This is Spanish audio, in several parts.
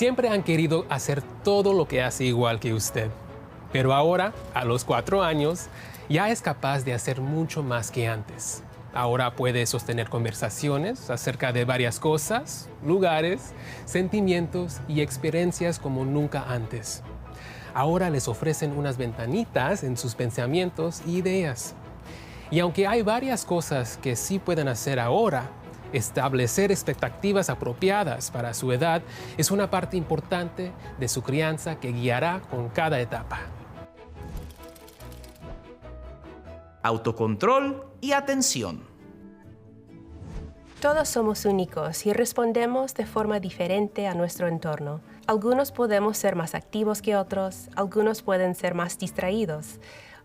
Siempre han querido hacer todo lo que hace igual que usted. Pero ahora, a los 4 años, ya es capaz de hacer mucho más que antes. Ahora puede sostener conversaciones acerca de varias cosas, lugares, sentimientos y experiencias como nunca antes. Ahora les ofrecen unas ventanitas en sus pensamientos e ideas. Y aunque hay varias cosas que sí pueden hacer ahora, establecer expectativas apropiadas para su edad es una parte importante de su crianza que guiará con cada etapa. Autocontrol y atención. Todos somos únicos y respondemos de forma diferente a nuestro entorno. Algunos podemos ser más activos que otros, algunos pueden ser más distraídos.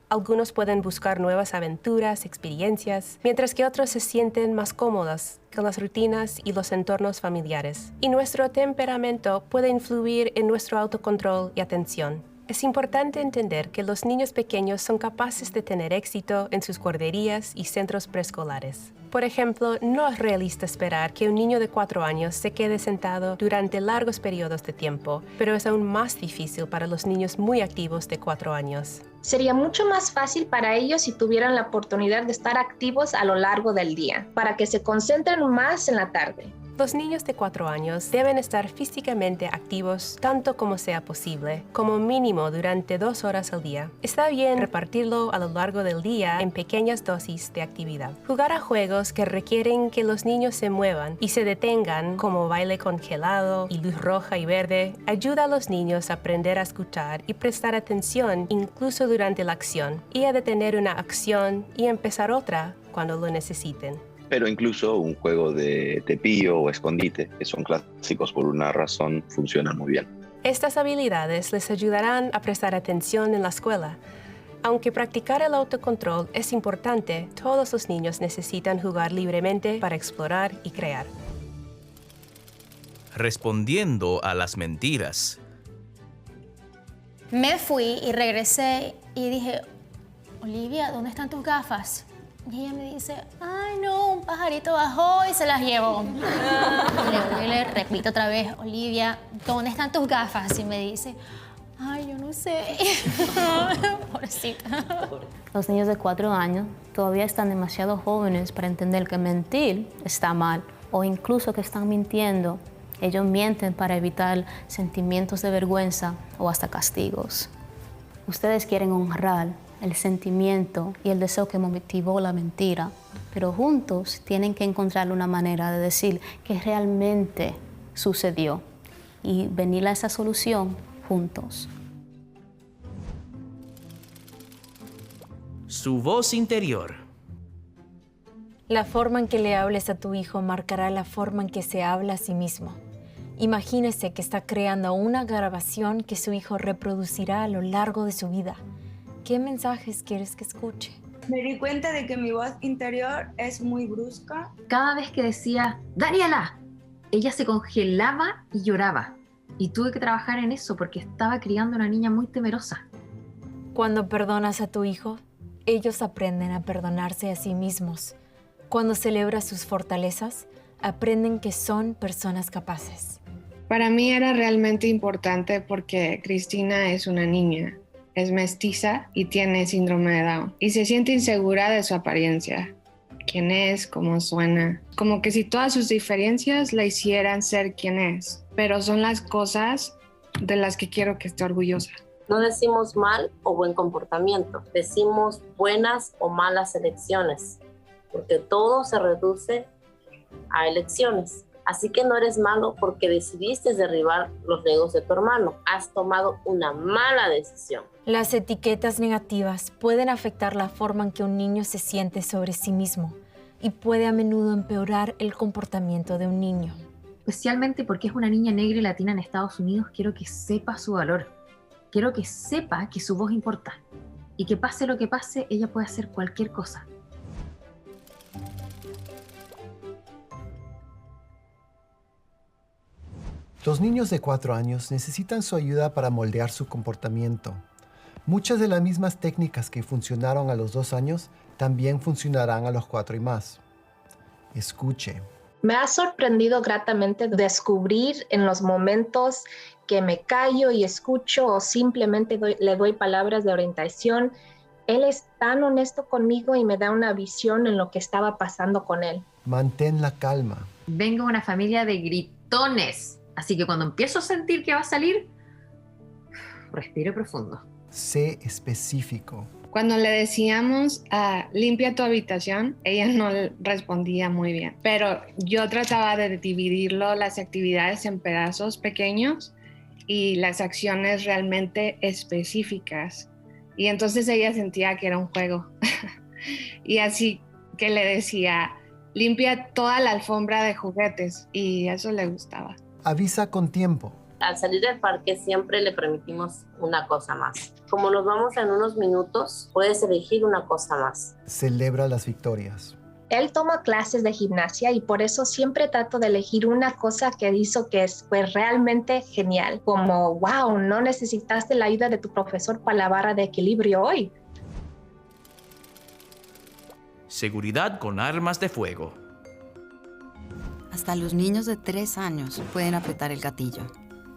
Algunos pueden buscar nuevas aventuras, experiencias, mientras que otros se sienten más cómodos con las rutinas y los entornos familiares. Y nuestro temperamento puede influir en nuestro autocontrol y atención. Es importante entender que los niños pequeños son capaces de tener éxito en sus guarderías y centros preescolares. Por ejemplo, no es realista esperar que un niño de 4 años se quede sentado durante largos periodos de tiempo, pero es aún más difícil para los niños muy activos de 4 años. Sería mucho más fácil para ellos si tuvieran la oportunidad de estar activos a lo largo del día, para que se concentren más en la tarde. Los niños de 4 años deben estar físicamente activos tanto como sea posible, como mínimo durante 2 horas al día. Está bien repartirlo a lo largo del día en pequeñas dosis de actividad. Jugar a juegos que requieren que los niños se muevan y se detengan, como baile congelado y luz roja y verde, ayuda a los niños a aprender a escuchar y prestar atención incluso durante la acción, y a detener una acción y empezar otra cuando lo necesiten. Pero incluso un juego de tepillo o escondite, que son clásicos por una razón, funcionan muy bien. Estas habilidades les ayudarán a prestar atención en la escuela. Aunque practicar el autocontrol es importante, todos los niños necesitan jugar libremente para explorar y crear. Respondiendo a las mentiras. Me fui y regresé y dije, Olivia, ¿dónde están tus gafas? Y ella me dice, ay no, un pajarito bajó y se las llevó. Y le repito otra vez, Olivia, ¿dónde están tus gafas? Y me dice, ay, yo no sé. Pobrecita. Los niños de 4 años todavía están demasiado jóvenes para entender que mentir está mal, o incluso que están mintiendo. Ellos mienten para evitar sentimientos de vergüenza o hasta castigos. Ustedes quieren honrar el sentimiento y el deseo que motivó la mentira, pero juntos tienen que encontrar una manera de decir que realmente sucedió y venir a esa solución juntos. Su voz interior. La forma en que le hables a tu hijo marcará la forma en que se habla a sí mismo. Imagínese que está creando una grabación que su hijo reproducirá a lo largo de su vida. ¿Qué mensajes quieres que escuche? Me di cuenta de que mi voz interior es muy brusca. Cada vez que decía, Daniela, ella se congelaba y lloraba. Y tuve que trabajar en eso porque estaba criando una niña muy temerosa. Cuando perdonas a tu hijo, ellos aprenden a perdonarse a sí mismos. Cuando celebras sus fortalezas, aprenden que son personas capaces. Para mí era realmente importante porque Cristina es una niña. Es mestiza y tiene síndrome de Down. Y se siente insegura de su apariencia. Quién es, cómo suena. Como que si todas sus diferencias la hicieran ser quien es. Pero son las cosas de las que quiero que esté orgullosa. No decimos mal o buen comportamiento. Decimos buenas o malas elecciones. Porque todo se reduce a elecciones. Así que no eres malo porque decidiste derribar los legos de tu hermano. Has tomado una mala decisión. Las etiquetas negativas pueden afectar la forma en que un niño se siente sobre sí mismo y puede a menudo empeorar el comportamiento de un niño. Especialmente porque es una niña negra y latina en Estados Unidos, quiero que sepa su valor. Quiero que sepa que su voz importa. Y que pase lo que pase, ella puede hacer cualquier cosa. Los niños de 4 años necesitan su ayuda para moldear su comportamiento. Muchas de las mismas técnicas que funcionaron a los 2 años también funcionarán a los 4 y más. Escuche, Me ha sorprendido gratamente descubrir en los momentos que me callo y escucho o simplemente le doy palabras de orientación. Él es tan honesto conmigo y me da una visión en lo que estaba pasando con él. Mantén la calma. Vengo de una familia de gritones, así que cuando empiezo a sentir que va a salir, respiro profundo. Sé específico. Cuando le decíamos limpia tu habitación, ella no respondía muy bien. Pero yo trataba de dividirlo, las actividades en pedazos pequeños y las acciones realmente específicas. Y entonces ella sentía que era un juego. Y así que le decía, limpia toda la alfombra de juguetes. Y eso le gustaba. Avisa con tiempo. Al salir del parque siempre le permitimos una cosa más. Como nos vamos en unos minutos, puedes elegir una cosa más. Celebra las victorias. Él toma clases de gimnasia y por eso siempre trato de elegir una cosa que hizo que fue realmente genial. Como, wow, no necesitaste la ayuda de tu profesor para la barra de equilibrio hoy. Seguridad con armas de fuego. Hasta los niños de 3 años pueden apretar el gatillo.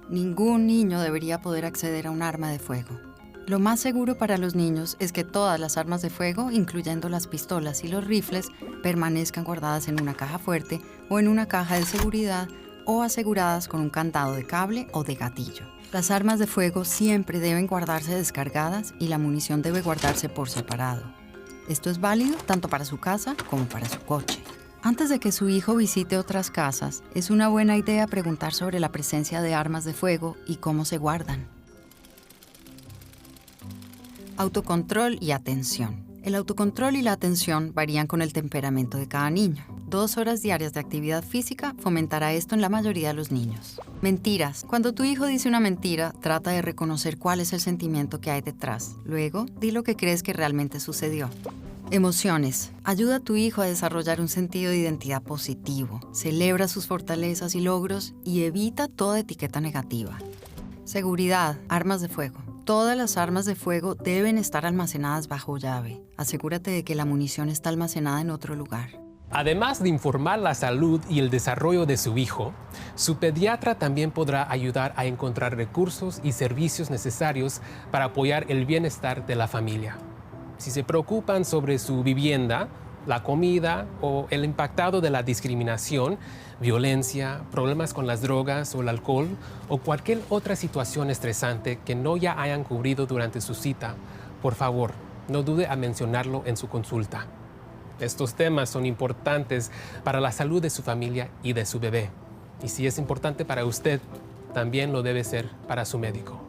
Ningún niño debería poder acceder a un arma de fuego. Lo más seguro para los niños es que todas las armas de fuego, incluyendo las pistolas y los rifles, permanezcan guardadas en una caja fuerte o en una caja de seguridad o aseguradas con un candado de cable o de gatillo. Las armas de fuego siempre deben guardarse descargadas y la munición debe guardarse por separado. Esto es válido tanto para su casa como para su coche. Antes de que su hijo visite otras casas, es una buena idea preguntar sobre la presencia de armas de fuego y cómo se guardan. Autocontrol y atención. El autocontrol y la atención varían con el temperamento de cada niño. 2 horas diarias de actividad física fomentará esto en la mayoría de los niños. Mentiras. Cuando tu hijo dice una mentira, trata de reconocer cuál es el sentimiento que hay detrás. Luego, di lo que crees que realmente sucedió. Emociones. Ayuda a tu hijo a desarrollar un sentido de identidad positivo. Celebra sus fortalezas y logros y evita toda etiqueta negativa. Seguridad. Armas de fuego. Todas las armas de fuego deben estar almacenadas bajo llave. Asegúrate de que la munición está almacenada en otro lugar. Además de informar la salud y el desarrollo de su hijo, su pediatra también podrá ayudar a encontrar recursos y servicios necesarios para apoyar el bienestar de la familia. Si se preocupan sobre su vivienda, la comida o el impactado de la discriminación, violencia, problemas con las drogas o el alcohol o cualquier otra situación estresante que no ya hayan cubrido durante su cita, por favor, no dude a mencionarlo en su consulta. Estos temas son importantes para la salud de su familia y de su bebé. Y si es importante para usted, también lo debe ser para su médico.